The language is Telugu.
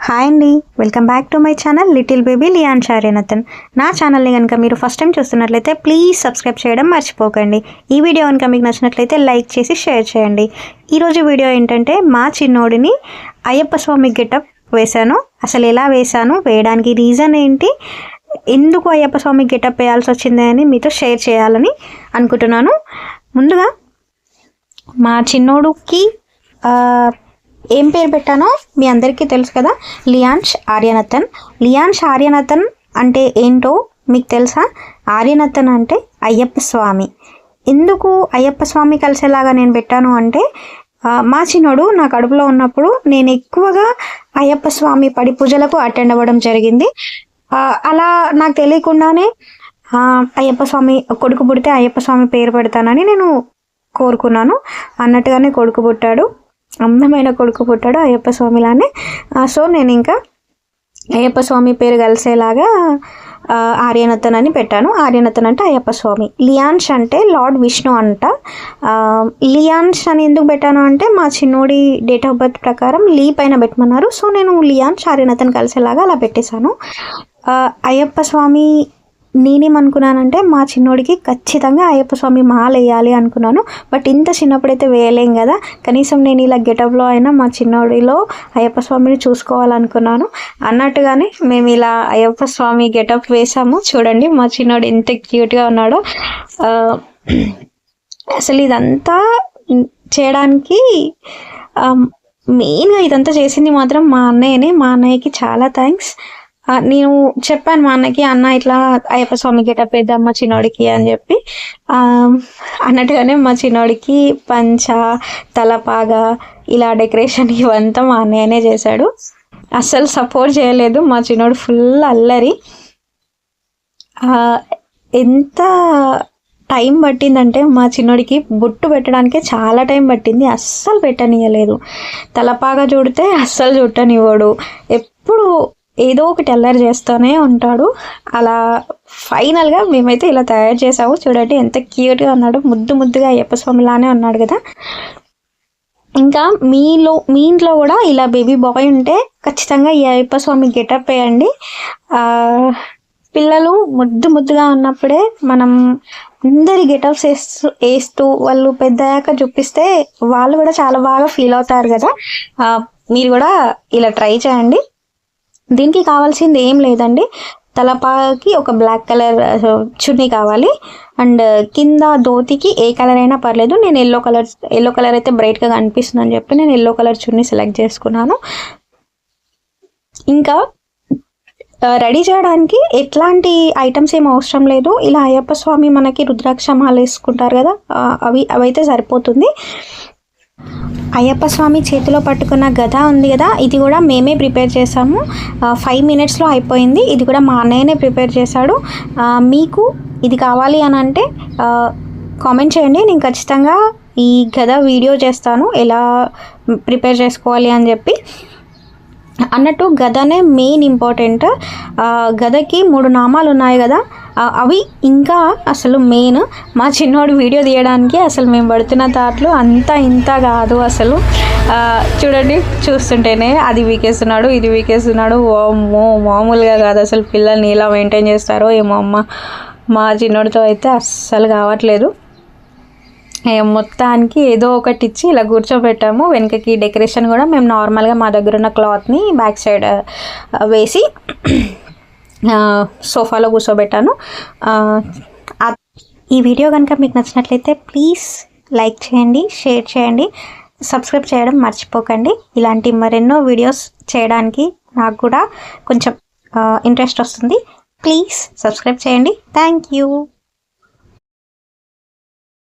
హాయ్ అండి, welcome back to my channel little baby Liyansh ఆర్యనతన్. నా ఛానల్ని కనుక మీరు ఫస్ట్ టైం చూస్తున్నట్లయితే ప్లీజ్ సబ్స్క్రైబ్ చేయడం మర్చిపోకండి. ఈ వీడియో కనుక మీకు నచ్చినట్లయితే లైక్ చేసి షేర్ చేయండి. ఈరోజు వీడియో ఏంటంటే మా చిన్నోడిని అయ్యప్ప స్వామి గెటప్ వేశాను. అసలు ఎలా వేశాను, వేయడానికి రీజన్ ఏంటి, ఎందుకు అయ్యప్ప స్వామి గెటప్ వేయాల్సి వచ్చింది అని మీతో షేర్ చేయాలని అనుకుంటున్నాను. ముందుగా మా చిన్నోడికి ఏం పేరు పెట్టానో మీ అందరికీ తెలుసు కదా, లియాన్ష్ ఆర్యనతన్. లియాన్ష్ ఆర్యనతన్ అంటే ఏంటో మీకు తెలుసా? ఆర్యనతన్ అంటే అయ్యప్ప స్వామి. ఎందుకు అయ్యప్ప స్వామి కలిసేలాగా నేను పెట్టాను అంటే, మా చిన్నోడు నా కడుపులో ఉన్నప్పుడు నేను ఎక్కువగా అయ్యప్ప స్వామి పడి పూజలకు అటెండ్ అవ్వడం జరిగింది. అలా నాకు తెలియకుండానే అయ్యప్ప స్వామి కొడుకు పుడితే అయ్యప్ప స్వామి పేరు పెడతానని నేను కోరుకున్నాను. అన్నట్టుగానే కొడుకు పుట్టాడు, అందమైన కొడుకు పుట్టాడు అయ్యప్ప స్వామిలానే. సో నేను ఇంకా అయ్యప్ప స్వామి పేరు కలిసేలాగా ఆర్యనతన్ అని పెట్టాను. ఆర్యనతన్ అంటే అయ్యప్ప స్వామి. లియాన్ష్ అంటే లార్డ్ విష్ణు అంట. లియాన్ష్ అని ఎందుకు పెట్టాను అంటే, మా చిన్నోడి డేట్ ఆఫ్ బర్త్ ప్రకారం లీ పైన పెట్టమన్నారు. సో నేను లియాన్ష్ ఆర్యనతన్ కలిసేలాగా అలా పెట్టేశాను. అయ్యప్ప స్వామి నేనేమనుకున్నానంటే, మా చిన్నోడికి ఖచ్చితంగా అయ్యప్ప స్వామి మాల వేయాలి అనుకున్నాను. బట్ ఇంత చిన్నప్పుడైతే వేయలేం కదా, కనీసం నేను ఇలా గెటప్లో అయినా మా చిన్నోడిలో అయ్యప్ప స్వామిని చూసుకోవాలనుకున్నాను. అన్నట్టుగానే మేము ఇలా అయ్యప్ప స్వామి గెటప్ వేసాము. చూడండి మా చిన్నోడు ఎంత క్యూట్గా ఉన్నాడో. అసలు ఇదంతా చేయడానికి మెయిన్గా ఇదంతా చేసింది మాత్రం మా అన్నయ్యనే. మా అన్నయ్యకి చాలా థ్యాంక్స్. నేను చెప్పాను మా అన్నకి, అన్న ఇట్లా అయ్యప్ప స్వామి గెటప్ వేద్దాం మా చిన్నోడికి అని చెప్పి. అన్నట్టుగానే మా చిన్నోడికి పంచ, తలపాగా, ఇలా డెకరేషన్ ఇవంతా మా అన్నయ్యనే చేశాడు. అస్సలు సపోర్ట్ చేయలేదు. మా చిన్నోడు ఫుల్ అల్లరి. ఎంత టైం పట్టిందంటే మా చిన్నోడికి బొట్టు పెట్టడానికే చాలా టైం పట్టింది. అస్సలు పెట్టనివ్వలేదు. తలపాగా చూడితే అస్సలు చుట్టనివ్వడు. ఎప్పుడు ఏదో ఒకటి అల్లరి చేస్తూనే ఉంటాడు. అలా ఫైనల్గా మేమైతే ఇలా తయారు చేసాము. చూడండి ఎంత క్యూట్గా ఉన్నాడు, ముద్దుగా అయ్యప్ప స్వామిలానే ఉన్నాడు కదా. ఇంకా మీ ఇంట్లో కూడా ఇలా బేబీ బాయ్ ఉంటే ఖచ్చితంగా ఈ అయ్యప్ప స్వామి గెటప్ వేయండి. పిల్లలు ముద్దుగా ఉన్నప్పుడే మనం అందరి గెటప్స్ వేస్తూ వాళ్ళు పెద్దయ్యాక చూపిస్తే వాళ్ళు కూడా చాలా బాగా ఫీల్ అవుతారు కదా. మీరు కూడా ఇలా ట్రై చేయండి. దీనికి కావాల్సింది ఏం లేదండి, తలపాకి ఒక బ్లాక్ కలర్ చున్నీ కావాలి, అండ్ కింద ధోతికి ఏ కలర్ అయినా పర్లేదు. నేను ఎల్లో కలర్ అయితే బ్రైట్గా కనిపిస్తుంది అని చెప్పి నేను ఎల్లో కలర్ చున్నీ సెలెక్ట్ చేసుకున్నాను. ఇంకా రెడీ చేయడానికి ఎట్లాంటి ఐటమ్స్ ఏం అవసరం లేదు. ఇలా అయ్యప్ప స్వామి మనకి రుద్రాక్ష మాల వేసుకుంటారు కదా, అవైతే సరిపోతుంది. అయ్యప్ప స్వామి చేతిలో పట్టుకున్న గద ఉంది కదా, ఇది కూడా మేమే ప్రిపేర్ చేసాము. 5 minutesలో అయిపోయింది. ఇది కూడా మా అన్నయ్యనే ప్రిపేర్ చేశాడు. మీకు ఇది కావాలి అని అంటే కామెంట్ చేయండి. నేను ఖచ్చితంగా ఈ గద వీడియో చేస్తాను ఎలా ప్రిపేర్ చేసుకోవాలి అని చెప్పి. అన్నట్టు గదనే మెయిన్ ఇంపార్టెంట్. గదకి 3 నామాలు ఉన్నాయి కదా, అవి ఇంకా అసలు మెయిన్. మా చిన్నోడు వీడియో తీయడానికి అసలు మేము పడుతున్న తాట్లు ఇంత కాదు అసలు. చూడండి, చూస్తుంటేనే అది వీకేస్తున్నాడు, ఇది వీకేస్తున్నాడు. మామూలుగా కాదు అసలు. పిల్లల్ని ఇలా మెయింటైన్ చేస్తారో ఏమో అమ్మ. మా చిన్నోడితో అయితే అస్సలు కావట్లేదు. మొత్తానికి ఏదో ఒకటి ఇచ్చి ఇలా కూర్చోబెట్టాము. వెనకకి డెకరేషన్ కూడా మేము నార్మల్గా మా దగ్గర ఉన్న క్లాత్ని బ్యాక్ సైడ్ వేసి సోఫాలో కూర్చోబెట్టాను. ఈ వీడియో కనుక మీకు నచ్చినట్లయితే ప్లీజ్ లైక్ చేయండి, షేర్ చేయండి, సబ్స్క్రైబ్ చేయడం మర్చిపోకండి. ఇలాంటి మరెన్నో వీడియోస్ చేయడానికి నాకు కూడా కొంచెం ఇంట్రెస్ట్ వస్తుంది. ప్లీజ్ సబ్స్క్రైబ్ చేయండి. Thank you.